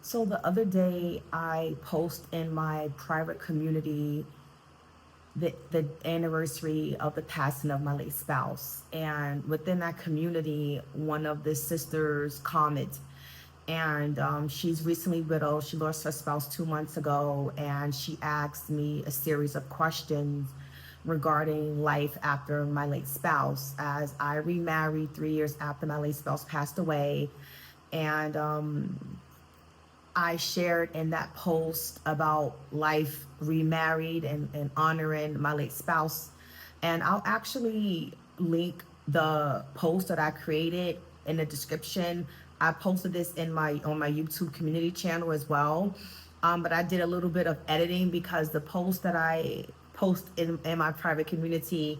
So the other day, I post in my private community the anniversary of the passing of my late spouse. And within that community, one of the sisters commented, and she's recently widowed. She lost her spouse 2 months ago, and she asked me a series of questions regarding life after my late spouse, as I remarried 3 years after my late spouse passed away. And I shared in that post about life remarried and honoring my late spouse. And I'll actually link the post that I created in the description. I posted this in my on my YouTube community channel as well. But I did a little bit of editing because the post that I post in my private community,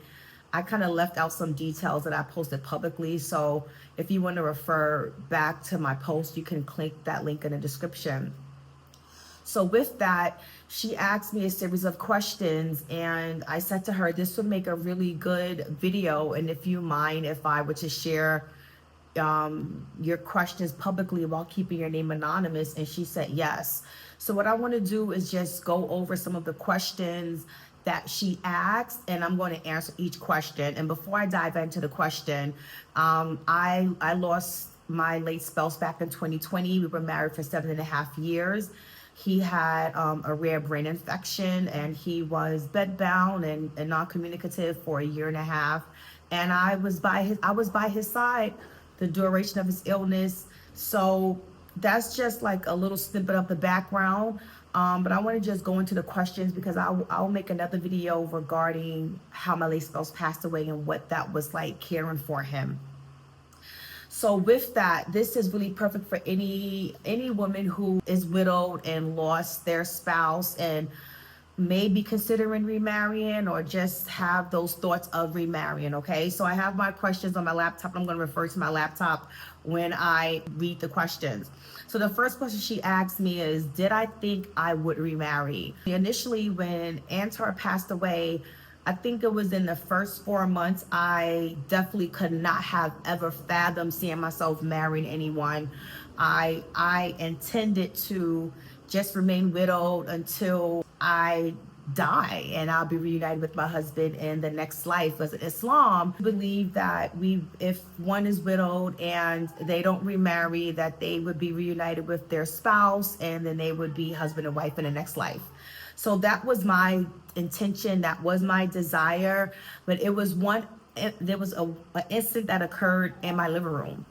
I kind of left out some details that I posted publicly. So if you want to refer back to my post, you can click that link in the description. So with that, she asked me a series of questions, and I said to her, this would make a really good video. And if you mind if I were to share your questions publicly while keeping your name anonymous? And she said yes. So what I want to do is just go over some of the questions that she asked, and I'm going to answer each question. And before I dive into the question, I lost my late spouse back in 2020. We were married for 7.5 years. He had a rare brain infection, and he was bedbound and non-communicative for a year and a half. And I was by his side the duration of his illness. So that's just like a little snippet of the background. But I want to just go into the questions because I'll make another video regarding how my late spouse passed away and what that was like caring for him. So with that, this is really perfect for any woman who is widowed and lost their spouse and may be considering remarrying or just have those thoughts of remarrying. Okay, so I have my questions on my laptop. I'm going to refer to my laptop when I read the questions. So the first question she asked me is, did I think I would remarry? Initially, when Antar passed away, I think it was in the first 4 months, I definitely could not have ever fathomed seeing myself marrying anyone. I intended to just remain widowed until I die, and I'll be reunited with my husband in the next life. As Islam believe that if one is widowed and they don't remarry, that they would be reunited with their spouse, and then they would be husband and wife in the next life. So that was my intention, that was my desire. But there was an incident that occurred in my living room.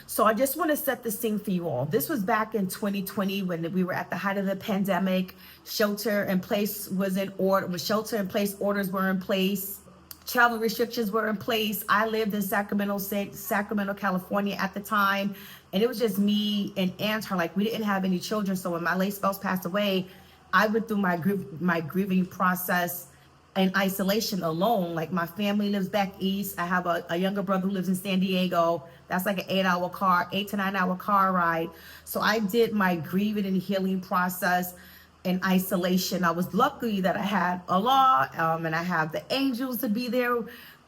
So I just want to set the scene for you all. This was back in 2020 when we were at the height of the pandemic. Shelter in place was in order. Shelter in place orders were in place. Travel restrictions were in place. I lived in Sacramento, California at the time, and it was just me and Antar. Like, we didn't have any children. So when my late spouse passed away, I went through my grieving process in isolation alone. Like, my family lives back east. I have a younger brother who lives in San Diego. That's like an 8 to 9 hour car ride. So I did my grieving and healing process in isolation. I was lucky that I had Allah, and I have the angels to be there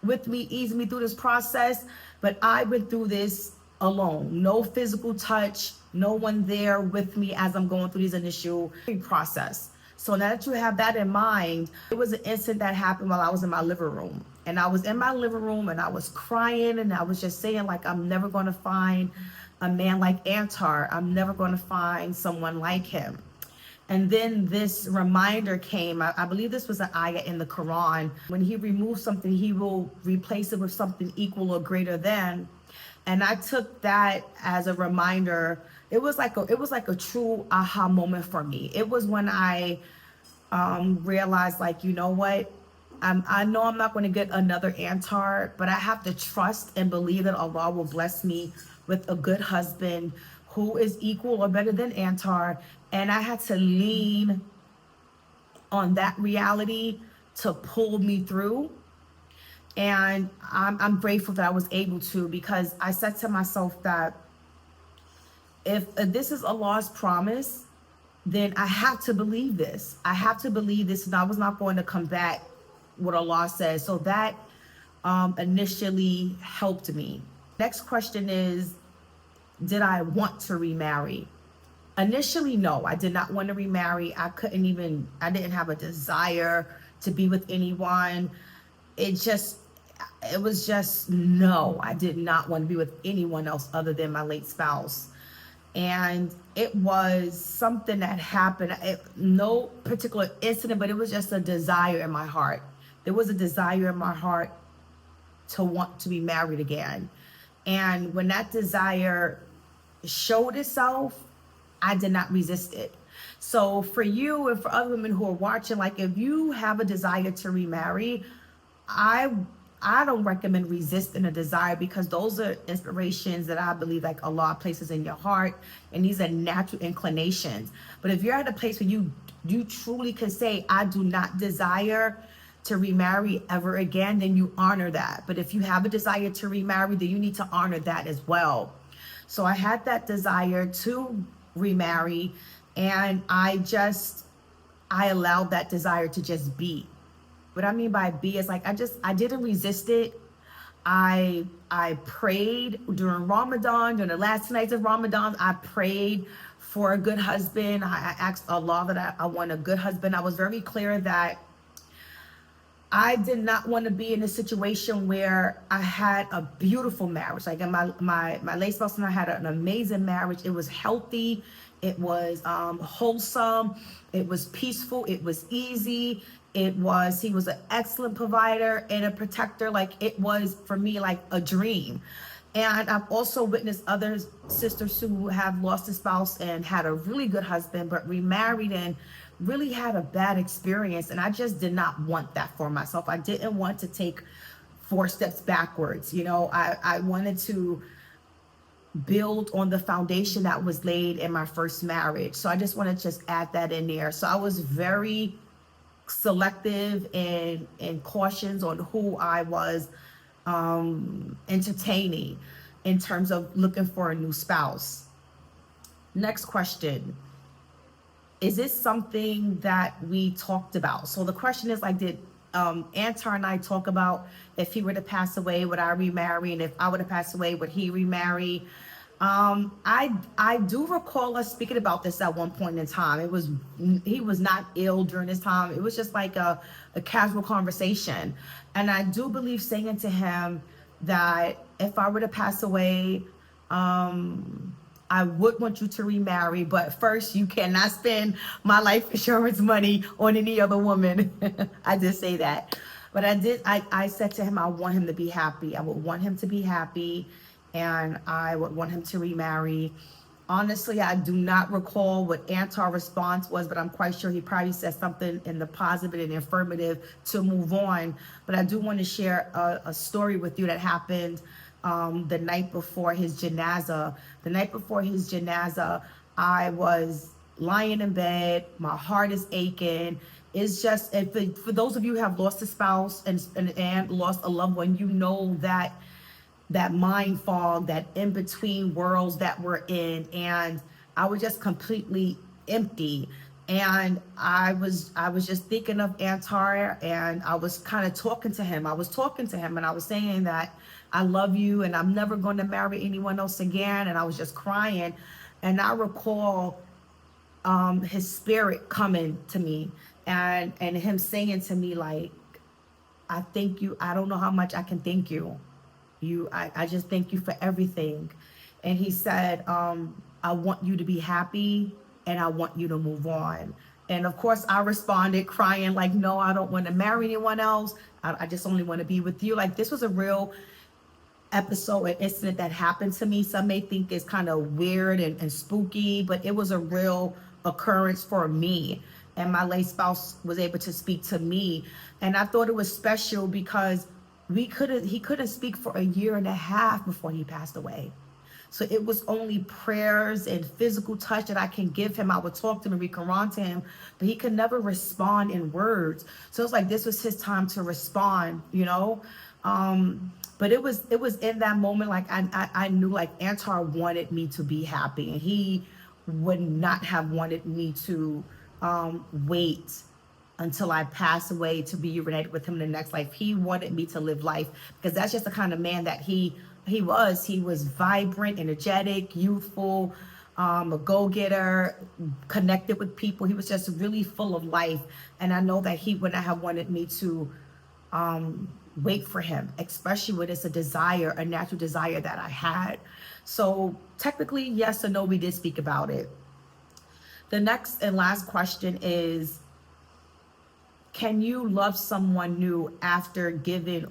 with me, easing me through this process. But I went through this alone. No physical touch, no one there with me as I'm going through this initial process. So now that you have that in mind, it was an incident that happened while I was in my living room. And I was in my living room and I was crying, and I was just saying, like, I'm never going to find a man like Antar. I'm never going to find someone like him. And then this reminder came. I believe this was an ayah in the Quran. When he removes something, he will replace it with something equal or greater than. And I took that as a reminder. It was like a true aha moment for me. It was when I realized, like, you know what? I know I'm not going to get another Antar, but I have to trust and believe that Allah will bless me with a good husband who is equal or better than Antar. And I had to lean on that reality to pull me through. And I'm grateful that I was able to, because I said to myself that if this is Allah's promise, then I have to believe this. I have to believe this, and I was not going to combat what Allah says. So that initially helped me. Next question is, did I want to remarry? Initially, no, I did not want to remarry. I didn't have a desire to be with anyone. It just, it was just, no, I did not want to be with anyone else other than my late spouse. And it was something that happened, no particular incident, but it was just a desire in my heart. There was a desire in my heart to want to be married again. And when that desire showed itself, I did not resist it. So for you and for other women who are watching, like if you have a desire to remarry, I I don't recommend resisting a desire, because those are inspirations that I believe like Allah places in your heart, and these are natural inclinations. But if you're at a place where you truly can say, I do not desire to remarry ever again, then you honor that. But if you have a desire to remarry, then you need to honor that as well. So I had that desire to remarry, and I allowed that desire to just be. What I mean by be is like I didn't resist it. I prayed during Ramadan, during the last nights of Ramadan. I prayed for a good husband. I asked Allah that I want a good husband. I was very clear that I did not want to be in a situation where I had a beautiful marriage. Like my late spouse and I had an amazing marriage. It was healthy. It was wholesome. It was peaceful. It was easy. He was an excellent provider and a protector. Like it was for me like a dream. And I've also witnessed other sisters who have lost a spouse and had a really good husband, but remarried and really had a bad experience. And I just did not want that for myself. I didn't want to take 4 steps backwards. I wanted to build on the foundation that was laid in my first marriage. So I just want to just add that in there. So I was very selective and cautious on who I was entertaining in terms of looking for a new spouse. Next question. Is this something that we talked about? So the question is like, did Antar and I talk about if he were to pass away, would I remarry? And if I were to pass away, would he remarry? I do recall us speaking about this at one point in time. He was not ill during this time. It was just like a casual conversation. And I do believe saying to him that if I were to pass away, I would want you to remarry, but first you cannot spend my life insurance money on any other woman. I did say that. But I said to him, I want him to be happy. I would want him to be happy, and I would want him to remarry. Honestly, I do not recall what Antar's response was, but I'm quite sure he probably said something in the positive and affirmative to move on. But I do want to share a story with you that happened the night before his janazah. The night before his janazah, I was lying in bed. My heart is aching. It's just, for those of you who have lost a spouse and lost a loved one, you know that mind fog, that in between worlds that we're in. And I was just completely empty. And I was just thinking of Antar, and I was kind of talking to him. And I was saying that I love you and I'm never going to marry anyone else again. And I was just crying. And I recall his spirit coming to me and him saying to me, like, I thank you. I don't know how much I can thank you. I just thank you for everything. And he said, I want you to be happy and I want you to move on. And of course I responded crying like, no, I don't want to marry anyone else. I just only want to be with you. Like, this was a real episode, an incident that happened to me. Some may think it's kind of weird and spooky, but it was a real occurrence for me. And my late spouse was able to speak to me. And I thought it was special because he couldn't speak for a year and a half before he passed away. So it was only prayers and physical touch that I can give him. I would talk to him and read Quran to him, but he could never respond in words. So it's like this was his time to respond, But it was in that moment, like I knew like Antar wanted me to be happy, and he would not have wanted me to wait until I pass away to be reunited with him in the next life. He wanted me to live life, because that's just the kind of man that he was. He was vibrant, energetic, youthful, a go-getter, connected with people. He was just really full of life. And I know that he would not have wanted me to wait for him, especially when it's a desire, a natural desire that I had. So technically, yes or no, we did speak about it. The next and last question is, can you love someone new after giving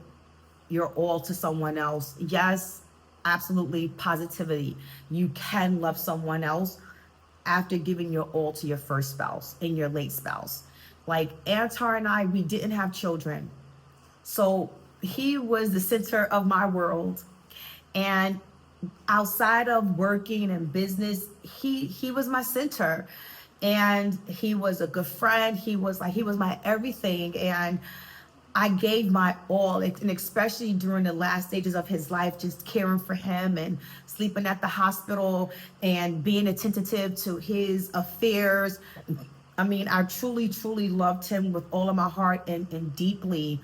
your all to someone else? Yes, absolutely, positivity. You can love someone else after giving your all to your first spouse and your late spouse. Like Antar and I, we didn't have children. So he was the center of my world. And outside of working and business, he was my center. And he was a good friend. He was my everything. And I gave my all, and especially during the last stages of his life, just caring for him and sleeping at the hospital and being attentive to his affairs. I mean, I truly, truly loved him with all of my heart and deeply.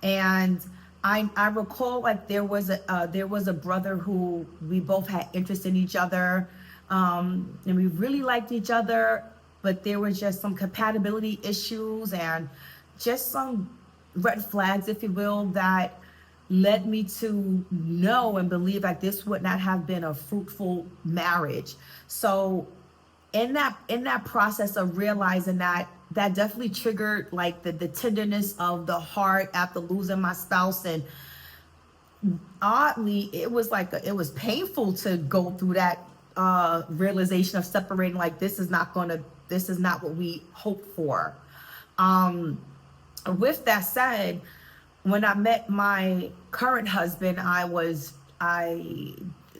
And I recall like there was a brother who we both had interest in each other, and we really liked each other, but there was just some compatibility issues and just some red flags, if you will, that led me to know and believe that this would not have been a fruitful marriage. So in that process of realizing that, that definitely triggered like the tenderness of the heart after losing my spouse. And oddly, it was painful to go through that realization of separating, like this is not what we hoped for. With that said, when I met my current husband,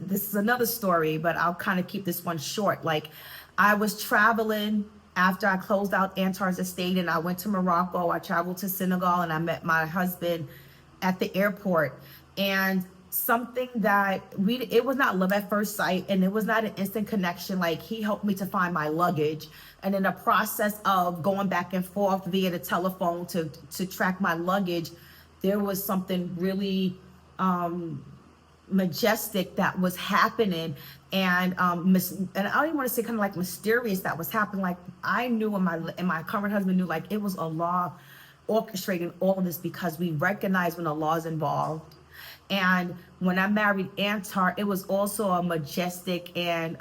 this is another story, but I'll kind of keep this one short. Like, I was traveling after I closed out Antar's estate, and I went to Morocco. I traveled to Senegal, and I met my husband at the airport. And something that it was not love at first sight, and it was not an instant connection. Like, he helped me to find my luggage, and in the process of going back and forth via the telephone to track my luggage, there was something really majestic that was happening, and I don't even want to say kind of like mysterious that was happening. Like, I knew, and my current husband knew, like it was Allah orchestrating all of this, because we recognize when Allah is involved. And when I married Antar, it was also a majestic and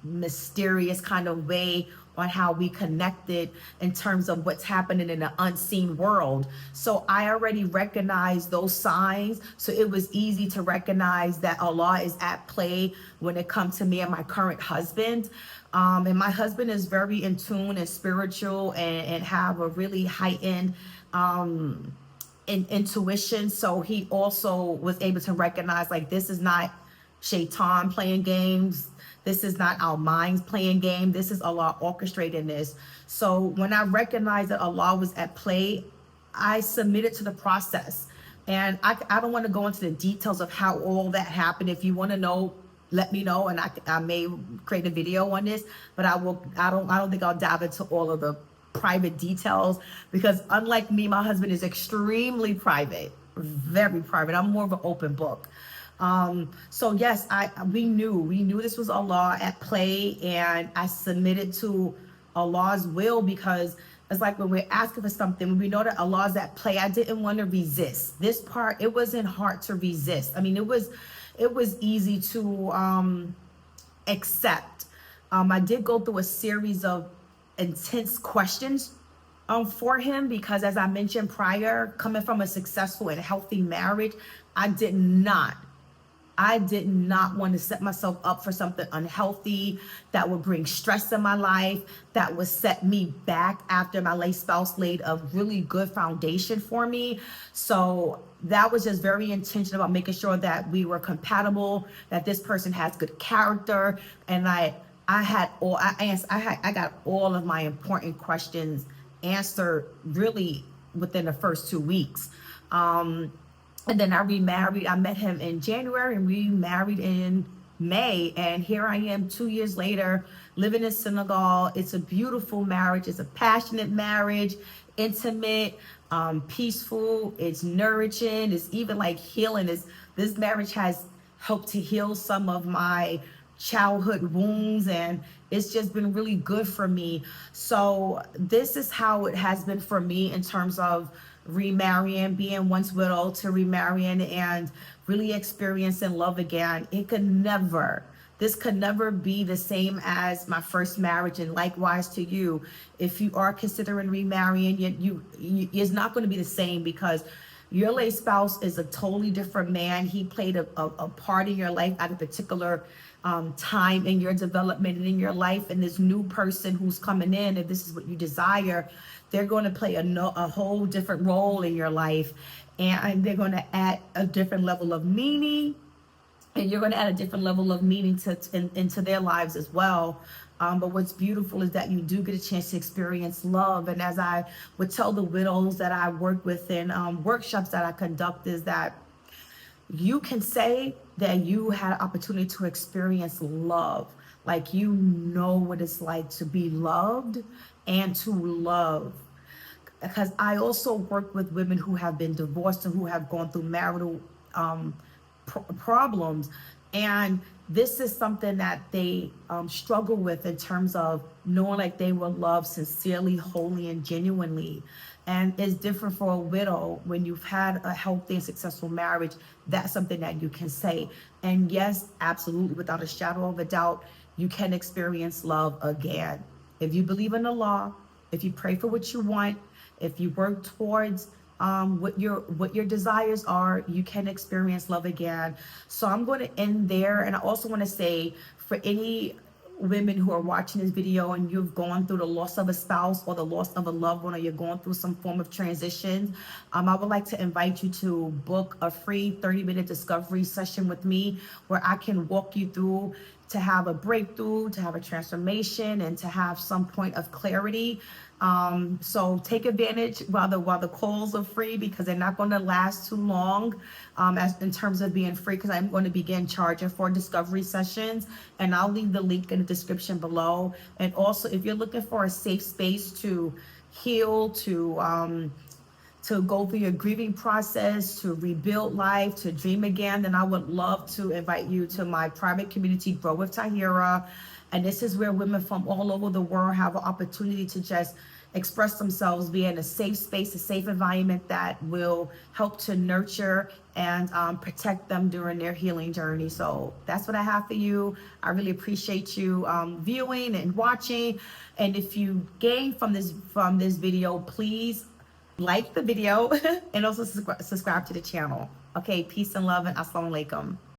mysterious kind of way on how we connected in terms of what's happening in the unseen world. So I already recognized those signs. So it was easy to recognize that Allah is at play when it comes to me and my current husband. And my husband is very in tune and spiritual, and have a really heightened intuition. So he also was able to recognize, like, this is not Shaitan playing games. This is not our minds playing game. This is Allah orchestrating this. So when I recognized that Allah was at play, I submitted to the process. And I don't want to go into the details of how all that happened. If you want to know, let me know, and I may create a video on this, but I don't think I'll dive into all of the private details, because unlike me, my husband is extremely private, very private. I'm more of an open book. So yes, we knew this was Allah at play, and I submitted to Allah's will, because it's like when we're asking for something, when we know that Allah's at play, I didn't want to resist. This part, it wasn't hard to resist. I mean, it was easy to accept. I did go through a series of intense questions for him, because as I mentioned prior, coming from a successful and healthy marriage, I did not want to set myself up for something unhealthy that would bring stress in my life, that would set me back after my late spouse laid a really good foundation for me. So that was just very intentional about making sure that we were compatible, that this person has good character. And I got all of my important questions answered really within the first 2 weeks. And then I remarried. I met him in January, and we married in May. And here I am 2 years later, living in Senegal. It's a beautiful marriage. It's a passionate marriage, intimate, peaceful. It's nourishing. It's even like healing. This marriage has helped to heal some of my childhood wounds, and it's just been really good for me. So this is how it has been for me in terms of remarrying, being once widowed to remarrying and really experiencing love again. This could never be the same as my first marriage, and likewise to you. If you are considering remarrying, it's not going to be the same, because your late spouse is a totally different man. He played a part in your life at a particular time in your development and in your life. And this new person who's coming in, if this is what you desire, they're going to play a whole different role in your life. And they're going to add a different level of meaning, and you're going to add a different level of meaning into their lives as well. But what's beautiful is that you do get a chance to experience love. And as I would tell the widows that I work with in workshops that I conduct, is that you can say that you had an opportunity to experience love. Like, you know what it's like to be loved and to love. Because I also work with women who have been divorced and who have gone through marital problems, and this is something that they struggle with in terms of knowing like they were loved sincerely, wholly, and genuinely. And it's different for a widow. When you've had a healthy and successful marriage, that's something that you can say. And yes, absolutely, without a shadow of a doubt, you can experience love again. If you believe in the law, if you pray for what you want, if you work towards what your desires are, you can experience love again. So I'm going to end there. And I also want to say, for any women who are watching this video and you've gone through the loss of a spouse or the loss of a loved one, or you're going through some form of transition, I would like to invite you to book a free 30-minute discovery session with me, where I can walk you through to have a breakthrough, to have a transformation, and to have some point of clarity. So take advantage while the calls are free, because they're not going to last too long, as in terms of being free, because I'm going to begin charging for discovery sessions, and I'll leave the link in the description below. And also, if you're looking for a safe space to heal, to go through your grieving process, to rebuild life, to dream again, then I would love to invite you to my private community, Grow with Tahirah. And this is where women from all over the world have an opportunity to just express themselves, be in a safe space, a safe environment that will help to nurture and protect them during their healing journey. So that's what I have for you. I really appreciate you viewing and watching. And if you gain from this video, please like the video and also subscribe to the channel. Okay, peace and love, and assalamu alaikum.